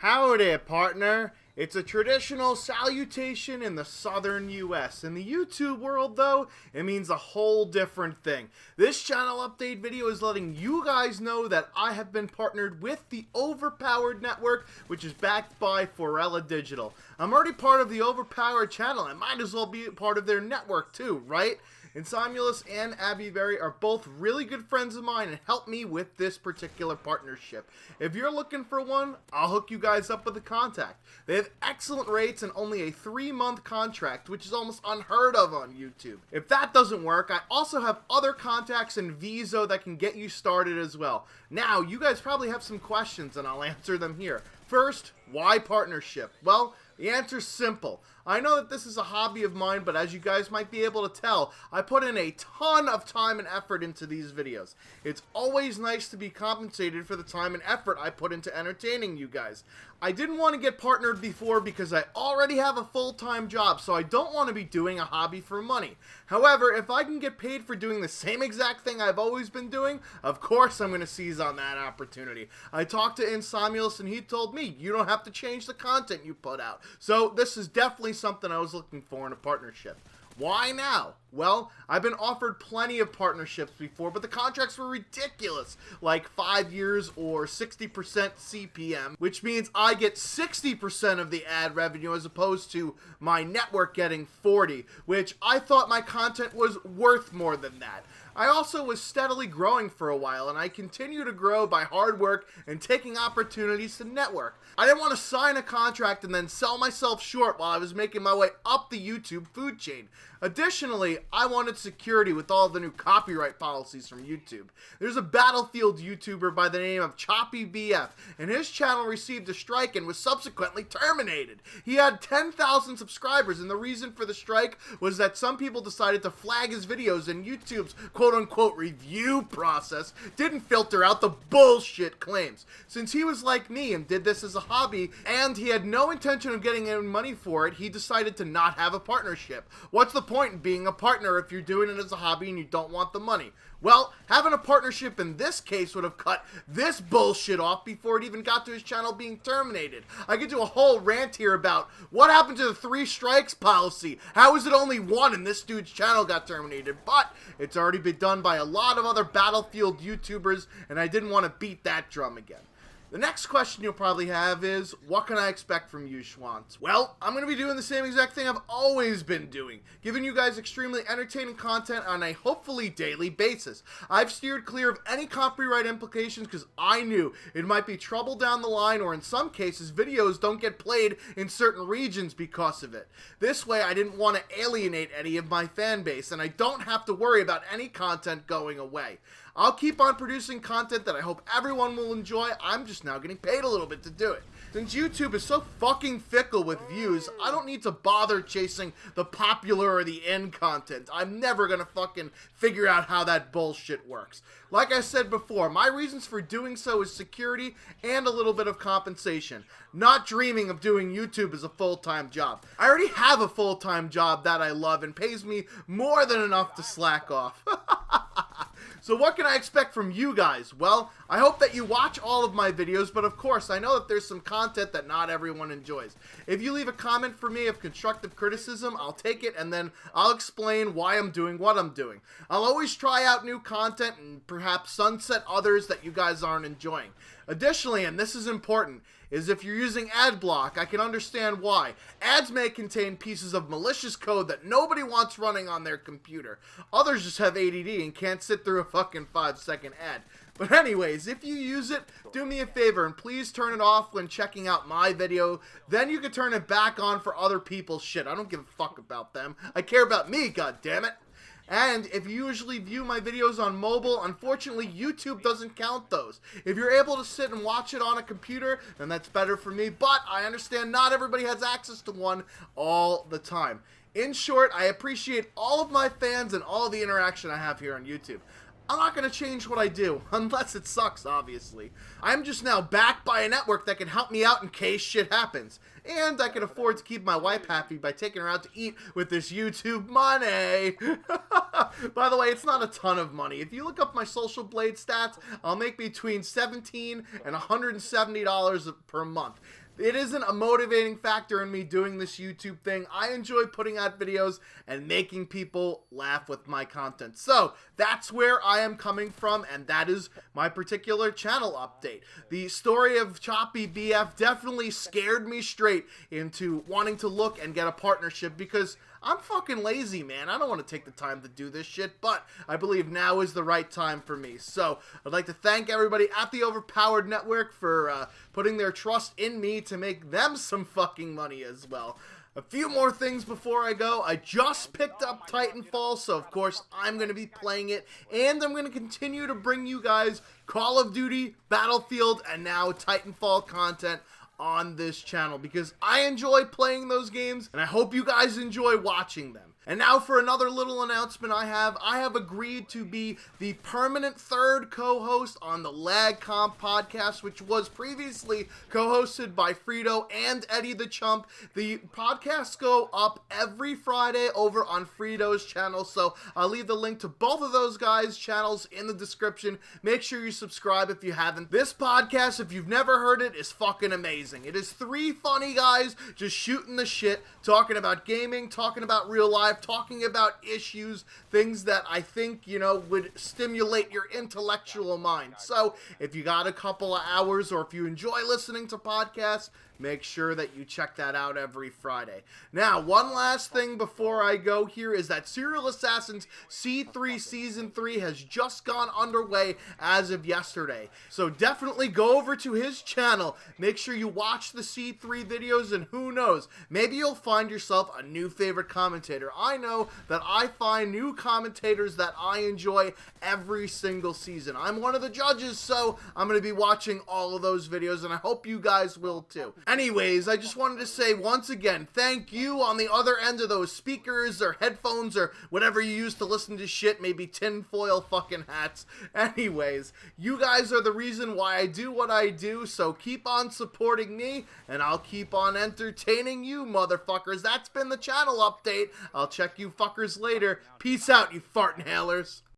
Howdy, partner. It's a traditional salutation in the southern US. In the YouTube world, though, it means a whole different thing. This channel update video is letting you guys know that I have been partnered with the Overpowered Network, which is backed by Forella Digital. I'm already part of the Overpowered channel. I might as well be part of their network too, right? Insomulus and Abby Berry are both really good friends of mine and help me with this particular partnership. If you're looking for one, I'll hook you guys up with a contact. They have excellent rates and only a 3-month contract, which is almost unheard of on YouTube. If that doesn't work, I also have other contacts in Viso that can get you started as well. Now, you guys probably have some questions and I'll answer them here. First, why partnership? Well, the answer's simple. I know that this is a hobby of mine, but as you guys might be able to tell, I put in a ton of time and effort into these videos. It's always nice to be compensated for the time and effort I put into entertaining you guys. I didn't want to get partnered before because I already have a full-time job, so I don't want to be doing a hobby for money. However, if I can get paid for doing the same exact thing I've always been doing, of course I'm going to seize on that opportunity. I talked to Insomulus and he told me, you don't have to change the content you put out. So this is definitely something I was looking for in a partnership. Why now? Well, I've been offered plenty of partnerships before, but the contracts were ridiculous, like 5 years or 60% CPM, which means I get 60% of the ad revenue as opposed to my network getting 40, which I thought my content was worth more than that. I also was steadily growing for a while, and I continue to grow by hard work and taking opportunities to network. I didn't want to sign a contract and then sell myself short while I was making my way up the YouTube food chain. Additionally, I wanted security with all the new copyright policies from YouTube. There's a Battlefield YouTuber by the name of Choppy BF, and his channel received a strike and was subsequently terminated. He had 10,000 subscribers, and the reason for the strike was that some people decided to flag his videos, and YouTube's quote-unquote review process didn't filter out the bullshit claims. Since he was like me and did this as a hobby, and he had no intention of getting any money for it, he decided to not have a partnership. What's the point in being a partner if you're doing it as a hobby and you don't want the money? Well, having a partnership in this case would have cut this bullshit off before it even got to his channel being terminated. I could do a whole rant here about what happened to the 3 strikes policy. How is it only 1 and this dude's channel got terminated? But it's already been done by a lot of other Battlefield YouTubers, and I didn't want to beat that drum again. The next question you'll probably have is, what can I expect from you, Schwantz? Well, I'm going to be doing the same exact thing I've always been doing, giving you guys extremely entertaining content on a hopefully daily basis. I've steered clear of any copyright implications because I knew it might be trouble down the line, or in some cases, videos don't get played in certain regions because of it. This way, I didn't want to alienate any of my fan base, and I don't have to worry about any content going away. I'll keep on producing content that I hope everyone will enjoy. I'm just now getting paid a little bit to do it. Since YouTube is so fucking fickle with views, I don't need to bother chasing the popular or the in content. I'm never gonna fucking figure out how that bullshit works. Like I said before, my reasons for doing so is security and a little bit of compensation. Not dreaming of doing YouTube as a full-time job. I already have a full-time job that I love and pays me more than enough to slack off. So what can I expect from you guys? Well, I hope that you watch all of my videos, but of course, I know that there's some content that not everyone enjoys. If you leave a comment for me of constructive criticism, I'll take it and then I'll explain why I'm doing what I'm doing. I'll always try out new content and perhaps sunset others that you guys aren't enjoying. Additionally, and this is important, is if you're using ad block, I can understand why. Ads may contain pieces of malicious code that nobody wants running on their computer. Others just have ADD and can't sit through a fucking 5-second ad. But anyways, if you use it, do me a favor and please turn it off when checking out my video. Then you can turn it back on for other people's shit. I don't give a fuck about them. I care about me, goddammit. And if you usually view my videos on mobile, unfortunately YouTube doesn't count those. If you're able to sit and watch it on a computer, then that's better for me, but I understand not everybody has access to one all the time. In short, I appreciate all of my fans and all the interaction I have here on YouTube. I'm not going to change what I do, unless it sucks, obviously. I'm just now backed by a network that can help me out in case shit happens. And I can afford to keep my wife happy by taking her out to eat with this YouTube money. By the way, it's not a ton of money. If you look up my Social Blade stats, I'll make between $17 and $170 per month. it isn't a motivating factor in me doing this YouTube thing. I enjoy putting out videos and making people laugh with my content. So that's where I am coming from, and that is my particular channel update. The story of Choppy BF definitely scared me straight into wanting to look and get a partnership, because I'm fucking lazy, man. I don't want to take the time to do this shit, but I believe now is the right time for me. So I'd like to thank everybody at the Overpowered Network for putting their trust in me to make them some fucking money as well. A few more things before I go. I just picked up Titanfall, so of course I'm going to be playing it, and I'm going to continue to bring you guys Call of Duty, Battlefield, and now Titanfall content on this channel, because I enjoy playing those games, and I hope you guys enjoy watching them. And now for another little announcement I have agreed to be the permanent third co-host on the Lag Comp podcast, which was previously co-hosted by Frito and Eddie the Chump. The podcasts go up every Friday over on Frito's channel, so I'll leave the link to both of those guys' channels in the description. Make sure you subscribe if you haven't. This podcast, if you've never heard it, is fucking amazing. It is three funny guys just shooting the shit, talking about gaming, talking about real life, talking about issues, things that I think, you know, would stimulate your intellectual mind. So if you got a couple of hours, or if you enjoy listening to podcasts, make sure that you check that out every Friday. Now, one last thing before I go here is that Serial Assassins C3 Season 3 has just gone underway as of yesterday. So definitely go over to his channel. Make sure you watch the C3 videos, and who knows, maybe you'll find yourself a new favorite commentator. I know that I find new commentators that I enjoy every single season. I'm one of the judges, so I'm going to be watching all of those videos, and I hope you guys will too. Anyways, I just wanted to say once again, thank you on the other end of those speakers or headphones or whatever you use to listen to shit, maybe tinfoil fucking hats. Anyways, you guys are the reason why I do what I do, so keep on supporting me, and I'll keep on entertaining you motherfuckers. That's been the channel update. I'll check you fuckers later. Peace out, you fart inhalers.